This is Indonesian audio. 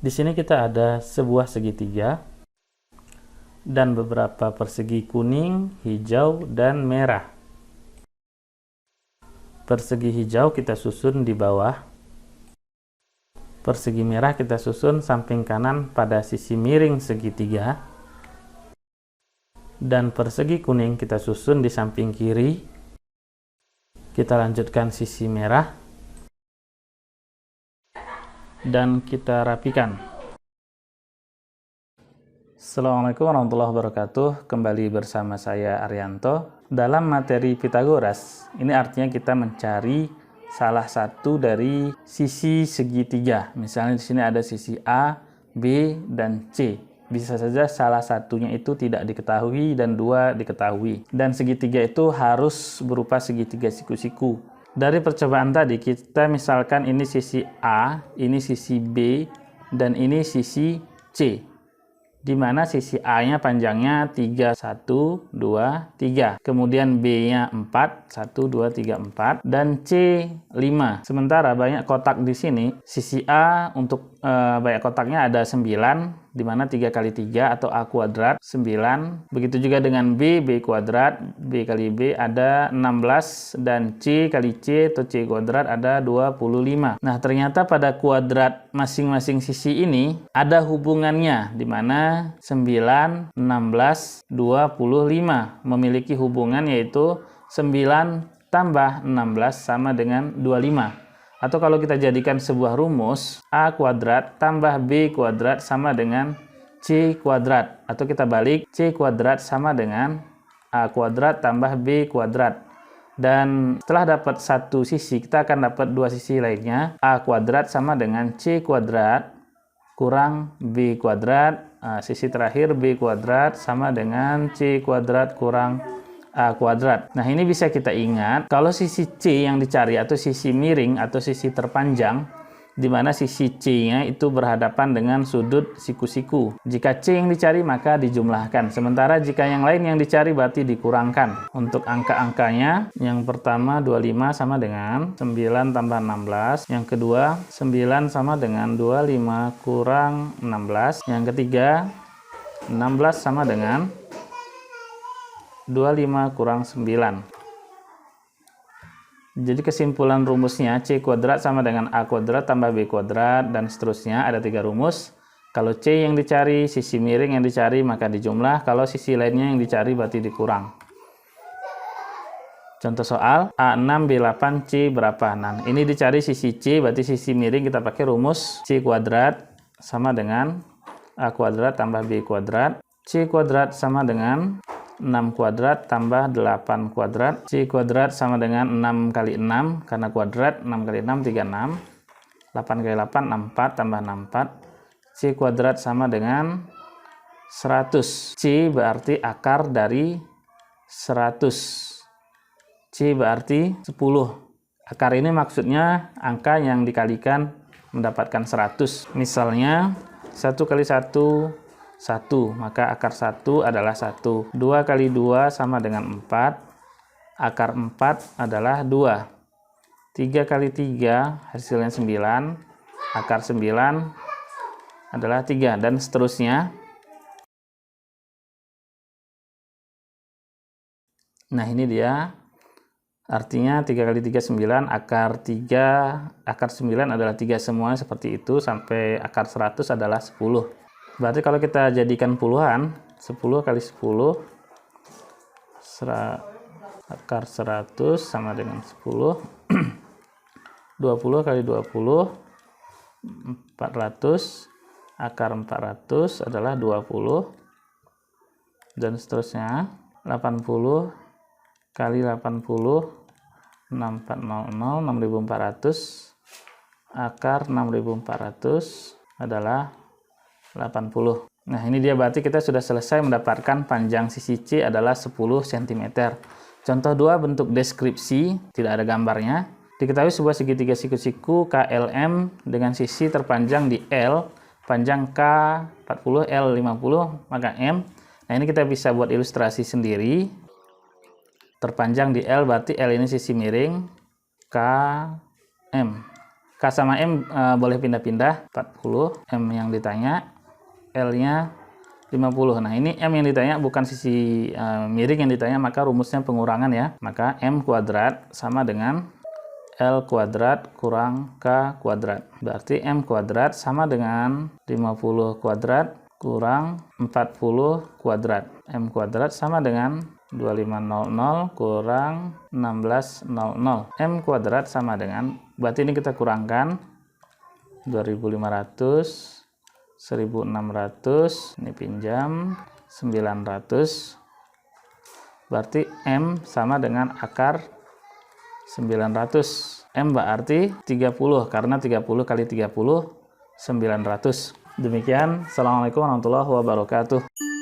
Di sini kita ada sebuah segitiga dan beberapa persegi kuning, hijau, dan merah. Persegi hijau kita susun di bawah. Persegi merah kita susun samping kanan pada sisi miring segitiga. Dan persegi kuning kita susun di samping kiri. Kita lanjutkan sisi merah. Dan kita rapikan. Assalamualaikum warahmatullahi wabarakatuh. Kembali bersama saya Arianto. Dalam materi Pitagoras, ini artinya kita mencari salah satu dari sisi segitiga. Misalnya di sini ada sisi A, B, dan C. Bisa saja salah satunya itu tidak diketahui dan dua diketahui. Dan segitiga itu harus berupa segitiga siku-siku. Dari percobaan tadi, kita misalkan ini sisi A, ini sisi B, dan ini sisi C. Di mana sisi A-nya panjangnya 3, 1, 2, 3. Kemudian B-nya 4, 1, 2, 3, 4. Dan C, 5. Sementara banyak kotak di sini, sisi A untuk banyak kotaknya ada 9, di mana 3 kali 3 atau A kuadrat 9. Begitu juga dengan B, B kuadrat, B kali B ada 16. Dan C kali C atau C kuadrat ada 25. Nah, ternyata pada kuadrat masing-masing sisi ini ada hubungannya, di mana 9, 16, 25 memiliki hubungan, yaitu 9 tambah 16 sama dengan 25. Atau kalau kita jadikan sebuah rumus, A kuadrat tambah B kuadrat sama dengan C kuadrat. Atau kita balik, C kuadrat sama dengan A kuadrat tambah B kuadrat. Dan setelah dapat satu sisi, kita akan dapat dua sisi lainnya. A kuadrat sama dengan C kuadrat kurang B kuadrat. Sisi terakhir B kuadrat sama dengan C kuadrat kurang A kuadrat. Nah, ini bisa kita ingat kalau sisi C yang dicari atau sisi miring atau sisi terpanjang, di mana sisi C-nya itu berhadapan dengan sudut siku-siku. Jika C yang dicari maka dijumlahkan. Sementara jika yang lain yang dicari berarti dikurangkan. Untuk angka-angkanya, yang pertama 25 sama dengan 9 tambah 16. Yang kedua 9 sama dengan 25 kurang 16. Yang ketiga 16 sama dengan 25 kurang 9. Jadi kesimpulan rumusnya C kuadrat sama dengan A kuadrat tambah B kuadrat dan seterusnya. Ada 3 rumus. Kalau C yang dicari, sisi miring yang dicari maka dijumlah. Kalau sisi lainnya yang dicari berarti dikurang. Contoh soal A6 B8 C berapa? Nah, ini dicari sisi C, berarti sisi miring kita pakai rumus C kuadrat sama dengan A kuadrat tambah B kuadrat. C kuadrat sama dengan 6 kuadrat tambah 8 kuadrat. C kuadrat sama dengan 6 kali 6 karena kuadrat. 6 kali 6 36. 8 kali 8 64 tambah 64. C kuadrat sama dengan 100. C berarti akar dari 100. C berarti 10. Akar ini maksudnya angka yang dikalikan mendapatkan 100. Misalnya 1 kali 1 1, maka akar 1 adalah 1. 2 kali 2 sama dengan 4. Akar 4 adalah 2. 3 kali 3 hasilnya 9. Akar 9 adalah 3 dan seterusnya. Nah, ini dia. Artinya 3 kali 3 9, akar 3, akar 9 adalah 3 semua seperti itu sampai akar 100 adalah 10. Berarti kalau kita jadikan puluhan, 10 kali 10, akar 100 sama dengan 10. 20 kali 20, 400. Akar 400 adalah 20. Dan seterusnya. 80 kali 80, 6400, 6400. Akar 6400 adalah 80. Nah, ini dia berarti kita sudah selesai mendapatkan panjang sisi C adalah 10 cm. Contoh 2 bentuk deskripsi, tidak ada gambarnya. Diketahui sebuah segitiga siku-siku KLM dengan sisi terpanjang di L, panjang K 40, L 50, maka M. Nah, ini kita bisa buat ilustrasi sendiri. Terpanjang di L berarti L ini sisi miring, K, M. K sama M boleh pindah-pindah, 40, M yang ditanya, L-nya 50. Nah, ini M yang ditanya bukan sisi miring yang ditanya, maka rumusnya pengurangan ya. Maka M kuadrat sama dengan L kuadrat kurang K kuadrat. Berarti M kuadrat sama dengan 50 kuadrat kurang 40 kuadrat. M kuadrat sama dengan 2500 kurang 1600. M kuadrat sama dengan, berarti ini kita kurangkan 2500, 1600, ini pinjam 900. Berarti M sama dengan akar 900. M berarti 30, karena 30 kali 30 900. Demikian. Assalamualaikum warahmatullahi wabarakatuh.